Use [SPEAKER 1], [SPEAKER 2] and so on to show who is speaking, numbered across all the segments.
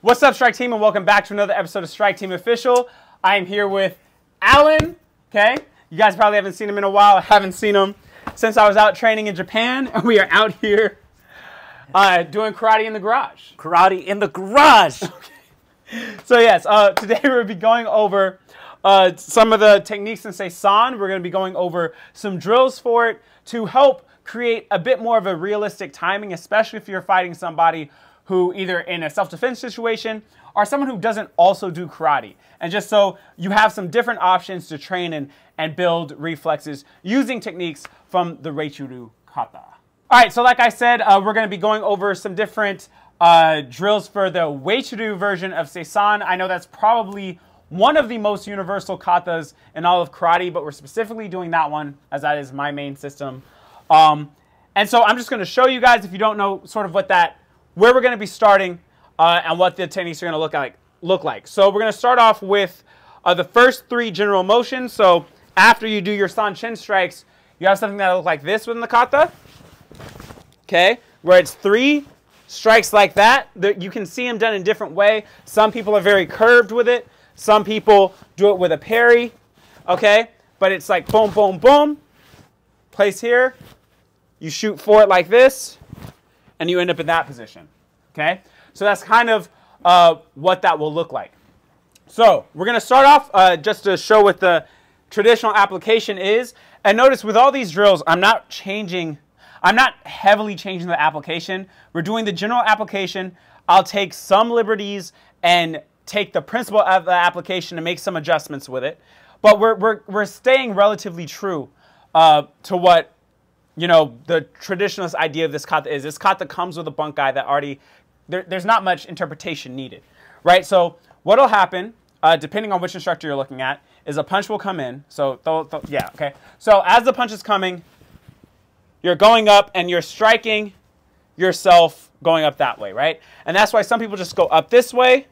[SPEAKER 1] What's up, Strike Team, and welcome back to another episode of Strike Team Official. I am here with Alan, okay? You guys probably haven't seen him in a while. I haven't seen him since I was out training in Japan, and we are out here doing karate in the garage.
[SPEAKER 2] Karate in the garage!
[SPEAKER 1] Okay. So yes, today we're going to be going over some of the techniques in Seisan. We're going to be going over some drills for it to help create a bit more of a realistic timing, especially if you're fighting somebody who either in a self-defense situation or someone who doesn't also do karate. And just so you have some different options to train and build reflexes using techniques from the Uechi Ryu Kata. All right, so like I said, we're going to be going over some different drills for the Uechi Ryu version of Seisan. I know that's probably one of the most universal katas in all of karate, but we're specifically doing that one as that is my main system. And so I'm just going to show you guys, if you don't know sort of where we're going to be starting and what the techniques are going to look like. So we're going to start off with the first three general motions. So after you do your san chin strikes, you have something that looks like this within the kata. Okay, where it's three strikes like that. You can see them done in different way. Some people are very curved with it. Some people do it with a parry. Okay, but it's like boom, boom, boom. Place here. You shoot for it like this, and you end up in that position. Okay, so that's kind of what that will look like. So we're going to start off just to show what the traditional application is. And notice with all these drills, I'm not heavily changing the application. We're doing the general application. I'll take some liberties and take the principle of the application and make some adjustments with it. But we're staying relatively true to what, you know, the traditionalist idea of this kata is. This kata comes with a bunkai that already, there's not much interpretation needed, right? So what will happen, depending on which instructor you're looking at, is a punch will come in. So, yeah, okay. So as the punch is coming, you're going up and you're striking yourself going up that way, right? And that's why some people just go up this way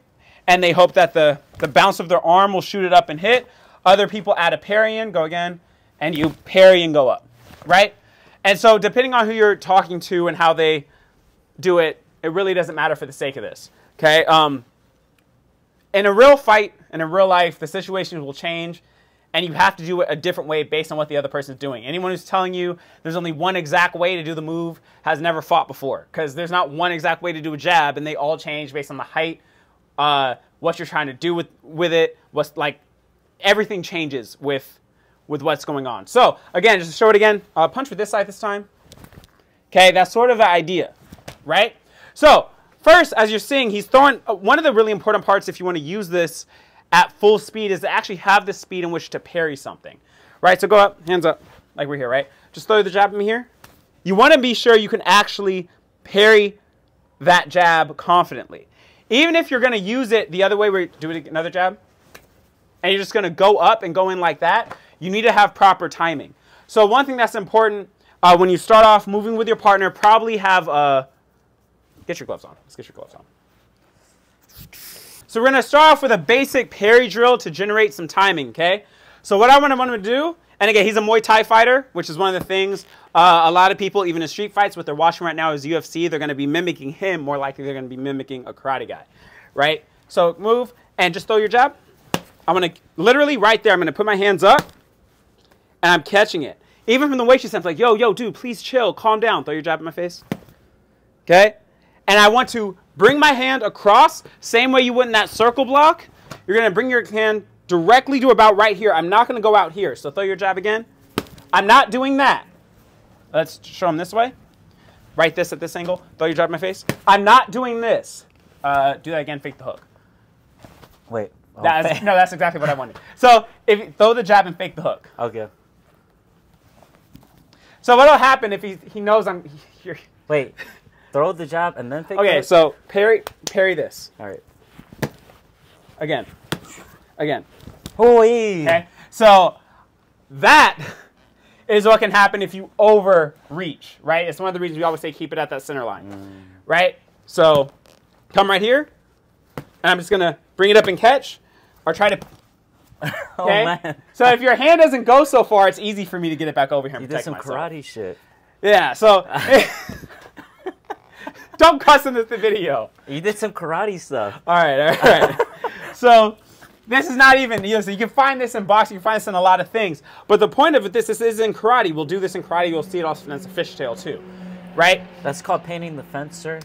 [SPEAKER 1] and they hope that the bounce of their arm will shoot it up and hit. Other people add a parry in, go again, and you parry and go up, right? And so depending on who you're talking to and how they do it, it really doesn't matter for the sake of this, okay? In a real fight, and in real life, the situations will change, and you have to do it a different way based on what the other person is doing. Anyone who's telling you there's only one exact way to do the move has never fought before, because there's not one exact way to do a jab, and they all change based on the height, what you're trying to do with it, what's like, everything changes with what's going on. So again, just to show it again, punch with this side this time. Okay, that's sort of the idea, right? So first, as you're seeing, he's throwing, one of the really important parts if you want to use this at full speed is to actually have the speed in which to parry something, right? So go up, hands up, like we're here, right? Just throw the jab at me here. You want to be sure you can actually parry that jab confidently. Even if you're going to use it the other way, where you do it another jab, and you're just going to go up and go in like that, you need to have proper timing. So one thing that's important when you start off moving with your partner, probably have get your gloves on. Let's get your gloves on. So we're going to start off with a basic parry drill to generate some timing, okay? So what I want him to do, and again, he's a Muay Thai fighter, which is one of the things a lot of people, even in street fights, what they're watching right now is UFC. They're going to be mimicking him. More likely, they're going to be mimicking a karate guy, right? So move and just throw your jab. I'm going to literally right there, I'm going to put my hands up and I'm catching it. Even from the way she sounds like, yo, dude, please chill, calm down. Throw your jab in my face. Okay? And I want to bring my hand across, same way you would in that circle block. You're going to bring your hand directly to about right here. I'm not going to go out here. So throw your jab again. I'm not doing that. Let's show them this way. Right this at this angle. Throw your jab in my face. I'm not doing this. Do that again, fake the hook.
[SPEAKER 2] Wait.
[SPEAKER 1] No, that's exactly what I wanted. So if you throw the jab and fake the hook.
[SPEAKER 2] Okay.
[SPEAKER 1] So what'll happen if he knows I'm here?
[SPEAKER 2] Wait. Throw the jab and then fake the hook?
[SPEAKER 1] Okay, so parry this.
[SPEAKER 2] All right.
[SPEAKER 1] Again.
[SPEAKER 2] Okay.
[SPEAKER 1] So that is what can happen if you overreach, right? It's one of the reasons we always say keep it at that center line, right? So come right here, and I'm just going to bring it up and catch, or try to, okay?
[SPEAKER 2] Oh, man.
[SPEAKER 1] So if your hand doesn't go so far, it's easy for me to get it back over here and
[SPEAKER 2] you
[SPEAKER 1] protect
[SPEAKER 2] did some
[SPEAKER 1] myself.
[SPEAKER 2] karate shit.
[SPEAKER 1] Yeah, so Don't cuss in this video.
[SPEAKER 2] You did some karate stuff.
[SPEAKER 1] All right. So this is not even, so you can find this in boxing, you can find this in a lot of things. But the point of it, this is in karate. We'll do this in karate. You'll see it also as a fishtail too, right?
[SPEAKER 2] That's called painting the fence, sir.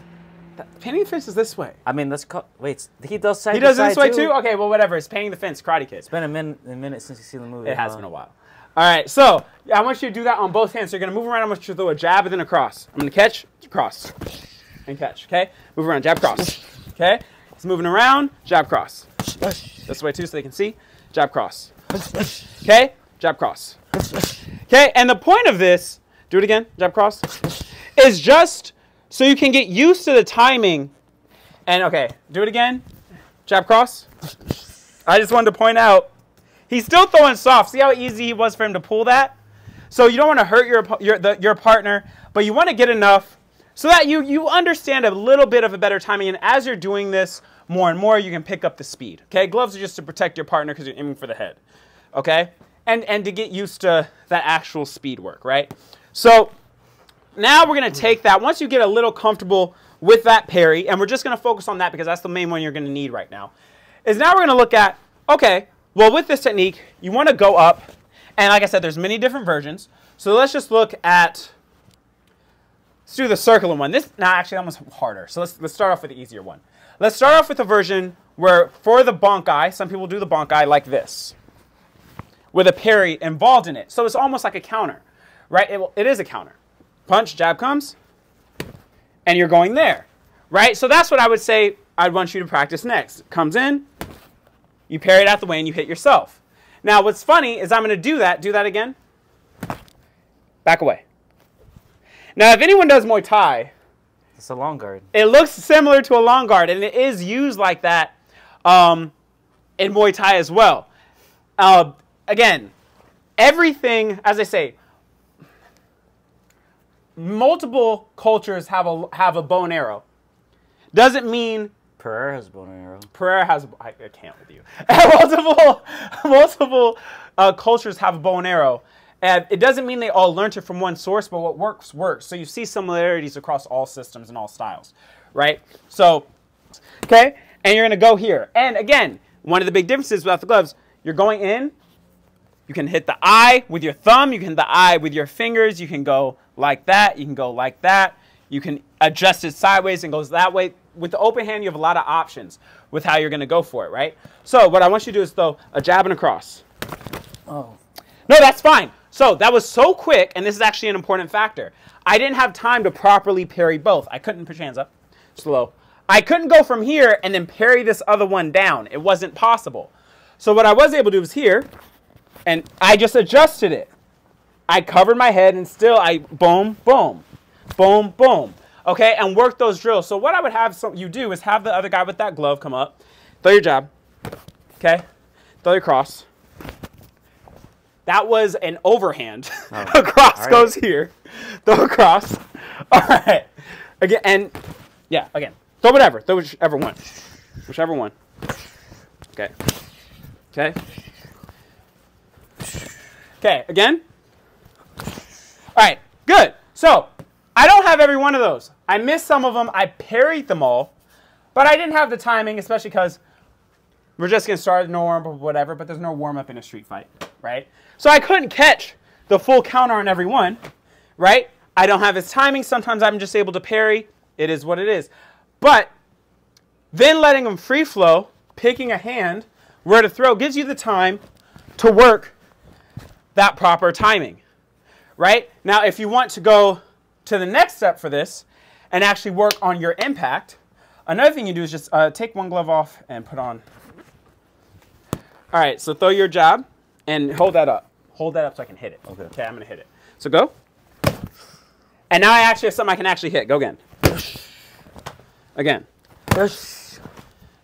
[SPEAKER 1] Painting the fence is this way.
[SPEAKER 2] I mean, that's called, wait, he does side
[SPEAKER 1] He does
[SPEAKER 2] to
[SPEAKER 1] it this
[SPEAKER 2] side
[SPEAKER 1] way too? Okay, well, whatever. It's painting the fence, Karate Kid.
[SPEAKER 2] It's been a minute since you've seen the movie.
[SPEAKER 1] It has been a while. All right, so I want you to do that on both hands. So you're going to move around. I want you to throw a jab and then a cross. I'm going to catch, cross, and catch, okay? Move around, jab, cross, okay? He's moving around, jab, cross. This way too so they can see. Jab, cross. Okay? Jab, cross. Okay, and the point of this, do it again, jab, cross, is just so you can get used to the timing. And okay, do it again, jab, cross. I just wanted to point out, he's still throwing soft. See how easy it was for him to pull that? So you don't want to hurt your partner, but you want to get enough so that you understand a little bit of a better timing. And as you're doing this more and more, you can pick up the speed. Okay, gloves are just to protect your partner because you're aiming for the head. Okay, and to get used to that actual speed work, right? So now we're going to take that. Once you get a little comfortable with that parry, and we're just going to focus on that because that's the main one you're going to need right now, is now we're going to look at, okay, well, with this technique, you want to go up, and like I said, there's many different versions. So let's just look at, let's do the circular one. This, now actually almost harder. So let's start off with the easier one. Let's start off with a version where for the Bunkai, some people do the Bunkai like this, with a parry involved in it. So it's almost like a counter, right? It is a counter. Punch, jab comes, and you're going there, right? So that's what I would say I'd want you to practice next. Comes in, you parry it out the way, and you hit yourself. Now, what's funny is I'm going to do that again, back away. Now, if anyone does Muay Thai,
[SPEAKER 2] it's a long guard.
[SPEAKER 1] It looks similar to a long guard, and it is used like that in Muay Thai as well. Again, everything, as I say, multiple cultures have a bow and arrow. Doesn't mean
[SPEAKER 2] Pereira has a bow and arrow.
[SPEAKER 1] Pereira has. I can't with you. multiple cultures have a bow and arrow, and it doesn't mean they all learned it from one source. But what works works. So you see similarities across all systems and all styles, right? So, okay, and you're gonna go here. And again, one of the big differences without the gloves, you're going in. You can hit the eye with your thumb. You can hit the eye with your fingers. You can go like that. You can go like that. You can adjust it sideways and goes that way. With the open hand, you have a lot of options with how you're going to go for it, right? So what I want you to do is throw a jab and a cross.
[SPEAKER 2] Oh.
[SPEAKER 1] No, that's fine. So that was so quick, and this is actually an important factor. I didn't have time to properly parry both. I couldn't put your hands up. Slow. I couldn't go from here and then parry this other one down. It wasn't possible. So what I was able to do was here, and I just adjusted it. I covered my head, and still I boom, boom, boom, boom. Okay, and work those drills. So what I would have you do is have the other guy with that glove come up, throw your jab, okay, throw your cross. That was an overhand. Oh, a cross goes here, throw a cross. All right, again, and yeah, again, throw whatever, throw whichever one, whichever one. Okay, okay, okay, again. All right, good. So I don't have every one of those. I missed some of them. I parried them all, but I didn't have the timing, especially because we're just going to start no warm-up or whatever, but there's no warm-up in a street fight, right? So I couldn't catch the full counter on every one, right? I don't have its timing. Sometimes I'm just able to parry. It is what it is. But then letting them free flow, picking a hand, where to throw, gives you the time to work that proper timing, right? Now, if you want to go to the next step for this and actually work on your impact, another thing you do is just take one glove off and put on. All right, so throw your jab and hold that up. Hold that up so I can hit it. Okay, okay, I'm going to hit it. So go. And now I actually have something I can actually hit. Go again. Again.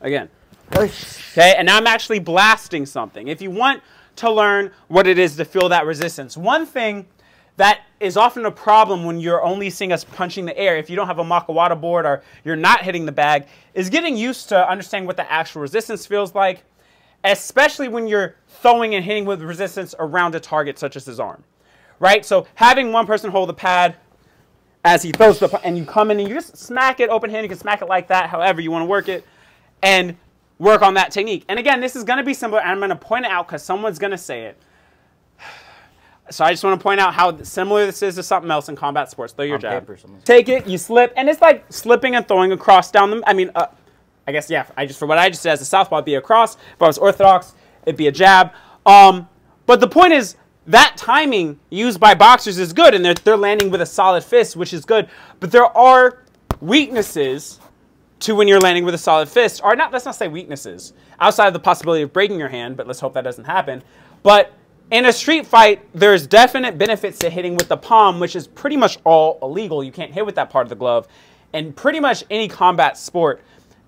[SPEAKER 1] Again. Okay, and now I'm actually blasting something. If you want to learn what it is to feel that resistance, one thing that is often a problem when you're only seeing us punching the air, if you don't have a Makawada board or you're not hitting the bag, is getting used to understanding what the actual resistance feels like, especially when you're throwing and hitting with resistance around a target such as his arm, right? So having one person hold the pad as he throws and you come in and you just smack it open hand. You can smack it like that, however you want to work it, and work on that technique. And again, this is going to be similar, and I'm going to point it out because someone's going to say it. So I just want to point out how similar this is to something else in combat sports. Throw your jab. Take it, you slip, and it's like slipping and throwing across down the, I guess, yeah, for what I just said as a southpaw, it'd be a cross. If I was orthodox, it'd be a jab. But the point is, that timing used by boxers is good, and they're landing with a solid fist, which is good. But there are weaknesses to when you're landing with a solid fist, or not, let's not say weaknesses, outside of the possibility of breaking your hand, but let's hope that doesn't happen. But in a street fight, there's definite benefits to hitting with the palm, which is pretty much all illegal. You can't hit with that part of the glove. And pretty much any combat sport,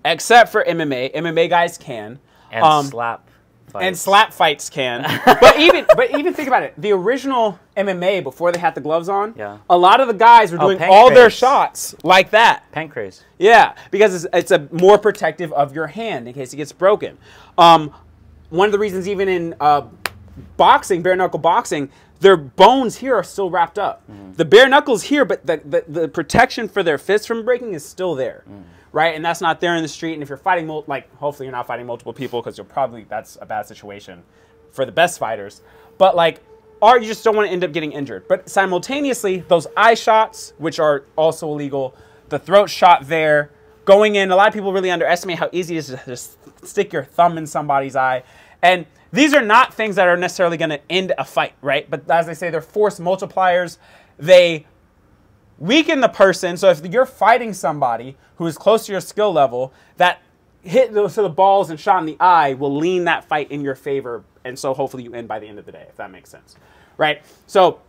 [SPEAKER 1] except for MMA. MMA guys can.
[SPEAKER 2] And slap fights.
[SPEAKER 1] And slap fights can. but even think about it. The original MMA, before they had the gloves on, a lot of the guys were doing all their shots like that.
[SPEAKER 2] Pancrase.
[SPEAKER 1] Yeah, because it's a more protective of your hand in case it gets broken. One of the reasons even in boxing, bare knuckle boxing, their bones here are still wrapped up. The bare knuckles here, but the protection for their fists from breaking is still there, right? And that's not there in the street. And if you're fighting, hopefully you're not fighting multiple people, because that's a bad situation for the best fighters. But or you just don't want to end up getting injured. But simultaneously, those eye shots, which are also illegal, the throat shot there, going in, a lot of people really underestimate how easy it is to just stick your thumb in somebody's eye. And these are not things that are necessarily going to end a fight, right? But as they say, they're force multipliers. They weaken the person. So if you're fighting somebody who is close to your skill level, that hit to the balls and shot in the eye will lean that fight in your favor. And so hopefully you end by the end of the day, if that makes sense, right? So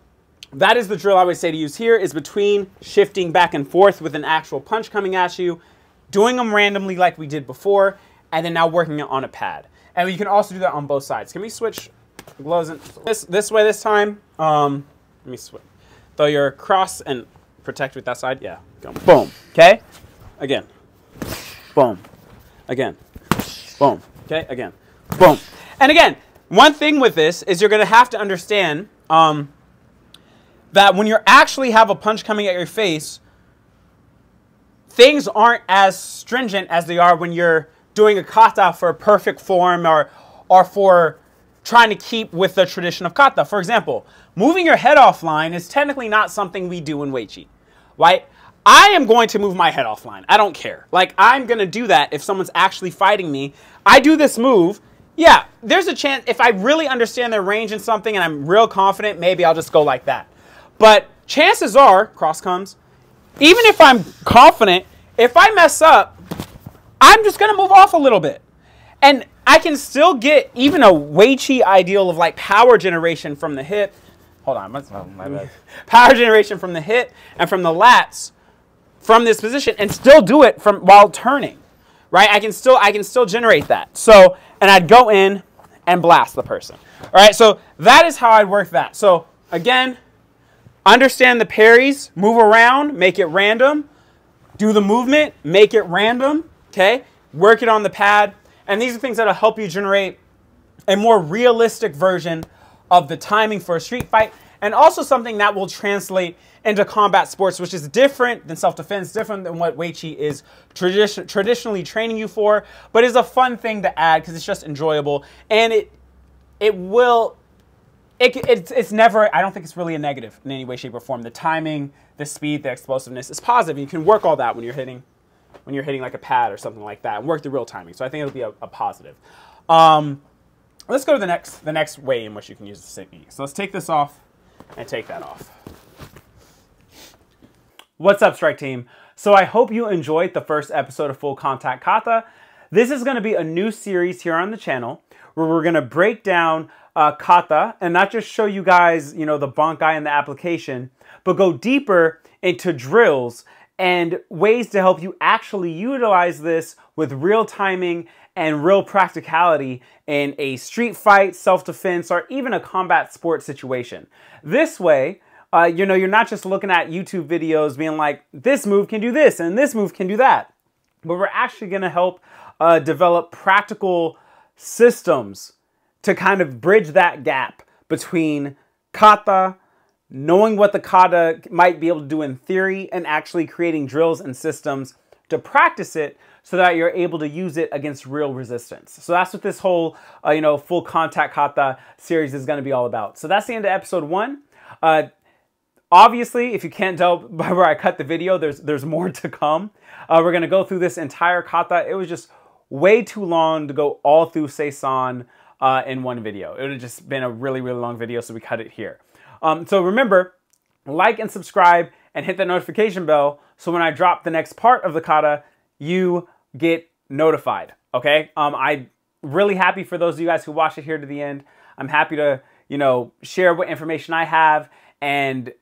[SPEAKER 1] that is the drill I would say to use here, is between shifting back and forth with an actual punch coming at you, doing them randomly like we did before, and then now working it on a pad. And you can also do that on both sides. Can we switch gloves in this way this time? Let me switch. Throw your cross and protect with that side. Yeah. Go. Boom. Okay. Again. Boom. Again. Boom. Okay. Again. Boom. And again, one thing with this is you're going to have to understand that when you actually have a punch coming at your face, things aren't as stringent as they are when you're doing a kata for a perfect form, or for trying to keep with the tradition of kata. For example, moving your head offline is technically not something we do in Uechi, right? I am going to move my head offline. I don't care. I'm going to do that if someone's actually fighting me. I do this move. Yeah, there's a chance, if I really understand their range in something and I'm real confident, maybe I'll just go like that. But chances are, cross comes, even if I'm confident, if I mess up, I'm just going to move off a little bit. And I can still get even a Uechi ideal of power generation from the hip. Hold on.
[SPEAKER 2] Oh, my bad.
[SPEAKER 1] Power generation from the hip and from the lats from this position, and still do it while turning, right? I can still generate that. So, and I'd go in and blast the person. All right, so that is how I'd work that. So again, understand the parries, move around, make it random, do the movement, make it random. Okay, work it on the pad. And these are things that will help you generate a more realistic version of the timing for a street fight, and also something that will translate into combat sports, which is different than self-defense, different than what Uechi is traditionally training you for, but is a fun thing to add because it's just enjoyable. And it's never, I don't think it's really a negative in any way, shape, or form. The timing, the speed, the explosiveness is positive. You can work all that when you're hitting like a pad or something like that, and work the real timing. So I think it'll be a positive. Let's go to the next way in which you can use the technique. So let's take this off and take that off. What's up, Strike Team? So I hope you enjoyed the first episode of Full Contact Kata. This is going to be a new series here on the channel where we're going to break down kata and not just show you guys, the Bunkai and the application, but go deeper into drills and ways to help you actually utilize this with real timing and real practicality in a street fight, self-defense, or even a combat sport situation. This way, you're not just looking at YouTube videos being like, this move can do this and this move can do that. But we're actually going to help develop practical systems to kind of bridge that gap between kata, knowing what the kata might be able to do in theory, and actually creating drills and systems to practice it so that you're able to use it against real resistance. So that's what this whole, full contact kata series is going to be all about. So that's the end of episode 1. Obviously, if you can't tell by where I cut the video, there's more to come. We're going to go through this entire kata. It was just way too long to go all through Seisan in one video. It would have just been a really, really long video, so we cut it here. So remember, like and subscribe and hit the notification bell so when I drop the next part of the kata, you get notified, okay? I'm really happy for those of you guys who watch it here to the end. I'm happy to, share what information I have and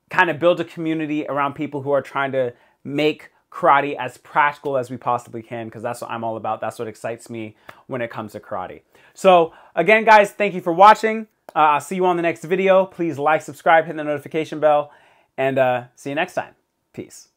[SPEAKER 1] kind of build a community around people who are trying to make karate as practical as we possibly can, because that's what I'm all about. That's what excites me when it comes to karate. So again, guys, thank you for watching. I'll see you on the next video. Please like, subscribe, hit the notification bell, and see you next time. Peace.